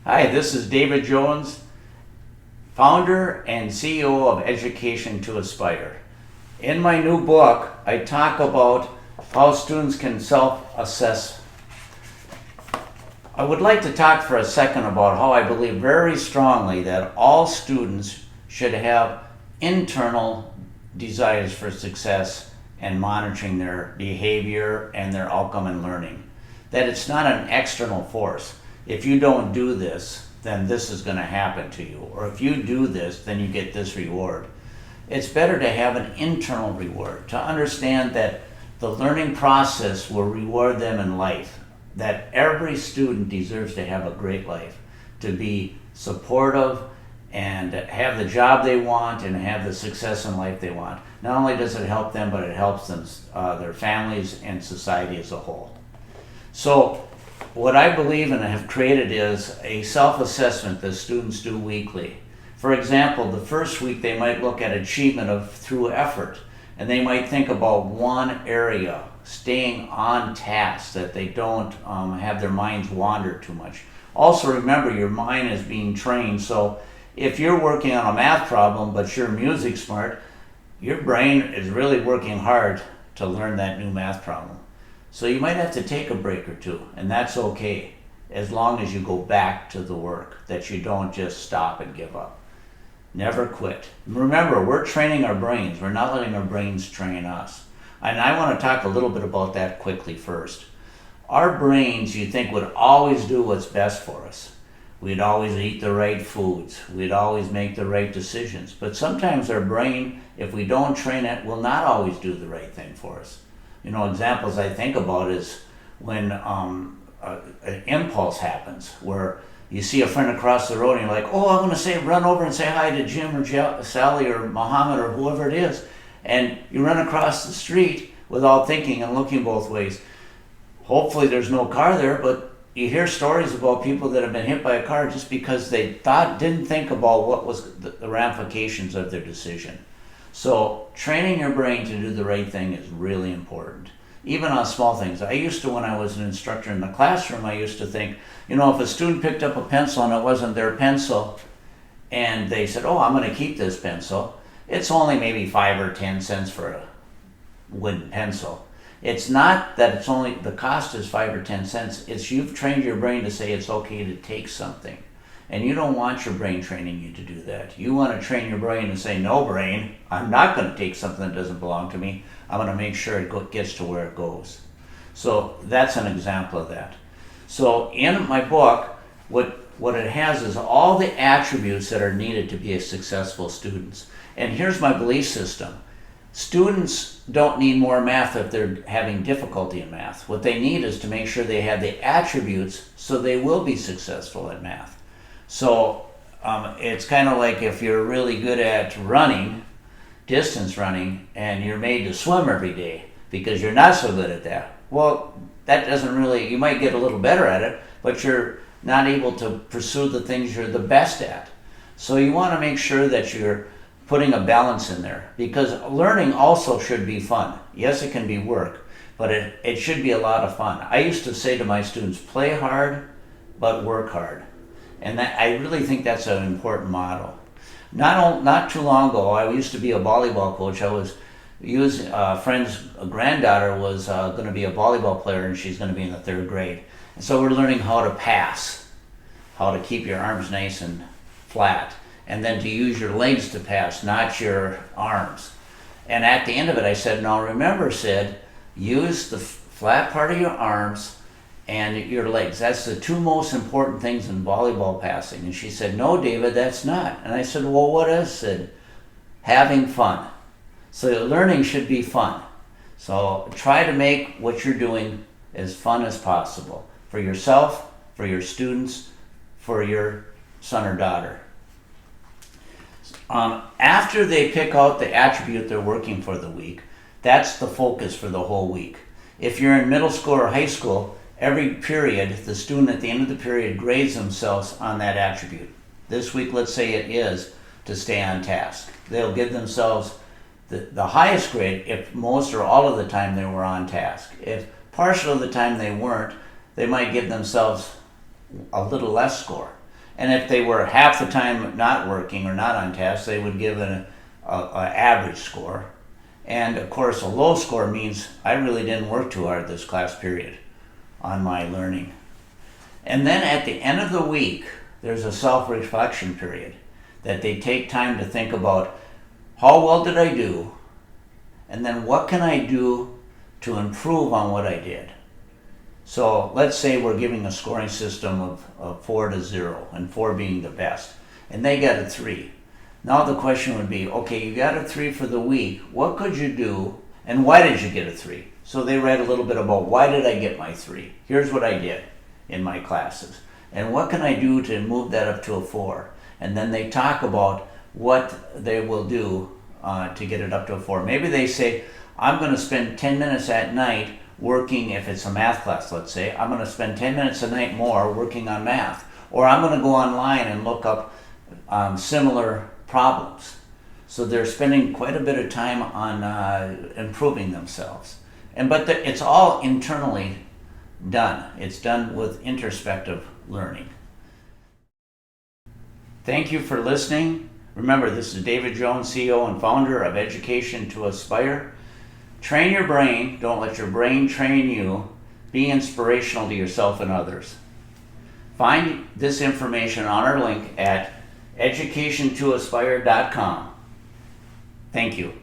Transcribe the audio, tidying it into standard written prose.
Hi, this is David Jones, founder and CEO of Education to Aspire. In my new book, I talk about how students can self-assess. I would like to talk for a second about how I believe very strongly that all students should have internal desires for success and monitoring their behavior and their outcome in learning. That it's not an external force. If you don't do this, then this is going to happen to you. Or if you do this, then you get this reward. It's better to have an internal reward, to understand that the learning process will reward them in life, that every student deserves to have a great life, to be supportive and have the job they want and have the success in life they want. Not only does it help them, but it helps them, their families and society as a whole. So what I believe and have created is a self-assessment that students do weekly. For example, the first week they might look at achievement through effort, and they might think about one area, staying on task, that they don't have their minds wander too much. Also remember, your mind is being trained, so if you're working on a math problem but you're music smart, your brain is really working hard to learn that new math problem. So you might have to take a break or two, and that's okay, as long as you go back to the work, that you don't just stop and give up. Never quit. Remember, we're training our brains. We're not letting our brains train us. And I want to talk a little bit about that quickly first. Our brains, you think, would always do what's best for us. We'd always eat the right foods. We'd always make the right decisions. But sometimes our brain, if we don't train it, will not always do the right thing for us. You know, examples I think about is when an impulse happens, where you see a friend across the road and you're like, oh, I'm going to run over and say hi to Jim or Sally or Muhammad or whoever it is. And you run across the street without thinking and looking both ways. Hopefully there's no car there, but you hear stories about people that have been hit by a car just because they didn't think about what was the ramifications of their decision. So training your brain to do the right thing is really important, even on small things. I used to, when I was an instructor in the classroom, I used to think, you know, if a student picked up a pencil and it wasn't their pencil, and they said, oh, I'm going to keep this pencil, it's only maybe 5 or 10 cents for a wooden pencil. It's not that it's only, the cost is 5 or 10 cents. It's you've trained your brain to say it's okay to take something. And you don't want your brain training you to do that. You want to train your brain to say, no brain, I'm not going to take something that doesn't belong to me. I'm going to make sure it gets to where it goes. So that's an example of that. So in my book, what it has is all the attributes that are needed to be a successful student. And here's my belief system. Students don't need more math if they're having difficulty in math. What they need is to make sure they have the attributes so they will be successful at math. So it's kind of like if you're really good at running, distance running, and you're made to swim every day because you're not so good at that. Well, that doesn't really, you might get a little better at it, but you're not able to pursue the things you're the best at. So you want to make sure that you're putting a balance in there, because learning also should be fun. Yes, it can be work, but it should be a lot of fun. I used to say to my students, play hard, but work hard. And that, I really think that's an important model. Not too long ago, I used to be a volleyball coach. I was using a friend's granddaughter was going to be a volleyball player, and she's going to be in the 3rd grade. And so we're learning how to pass, how to keep your arms nice and flat, and then to use your legs to pass, not your arms. And at the end of it, I said, now remember, Sid, use the flat part of your arms and your legs. That's the 2 most important things in volleyball passing. And she said, no, David, that's not. And I said, well, what is, Sid? Having fun. So learning should be fun. So try to make what you're doing as fun as possible for yourself, for your students, for your son or daughter. After they pick out the attribute they're working for the week, that's the focus for the whole week. If you're in middle school or high school, every period, the student at the end of the period grades themselves on that attribute. This week, let's say it is to stay on task. They'll give themselves the highest grade if most or all of the time they were on task. If partial of the time they weren't, they might give themselves a little less score. And if they were half the time not working or not on task, they would give an average score. And of course, a low score means I really didn't work too hard this class period on my learning. And then at the end of the week, there's a self-reflection period that they take time to think about how well did I do, and then what can I do to improve on what I did. So let's say we're giving a scoring system of 4 to 0, and 4 being the best, and they got a 3. Now the question would be, okay, you got a 3 for the week, what could you do, and why did you get a 3? So they read a little bit about why did I get my 3? Here's what I did in my classes. And what can I do to move that up to a 4? And then they talk about what they will do to get it up to a 4. Maybe they say, I'm going to spend 10 minutes at night working, if it's a math class, let's say, I'm going to spend 10 minutes a night more working on math. Or I'm going to go online and look up similar problems. So they're spending quite a bit of time on improving themselves. But it's all internally done. It's done with introspective learning. Thank you for listening. Remember, this is David Jones, CEO and founder of Education to Aspire. Train your brain. Don't let your brain train you. Be inspirational to yourself and others. Find this information on our link at educationtoaspire.com. Thank you.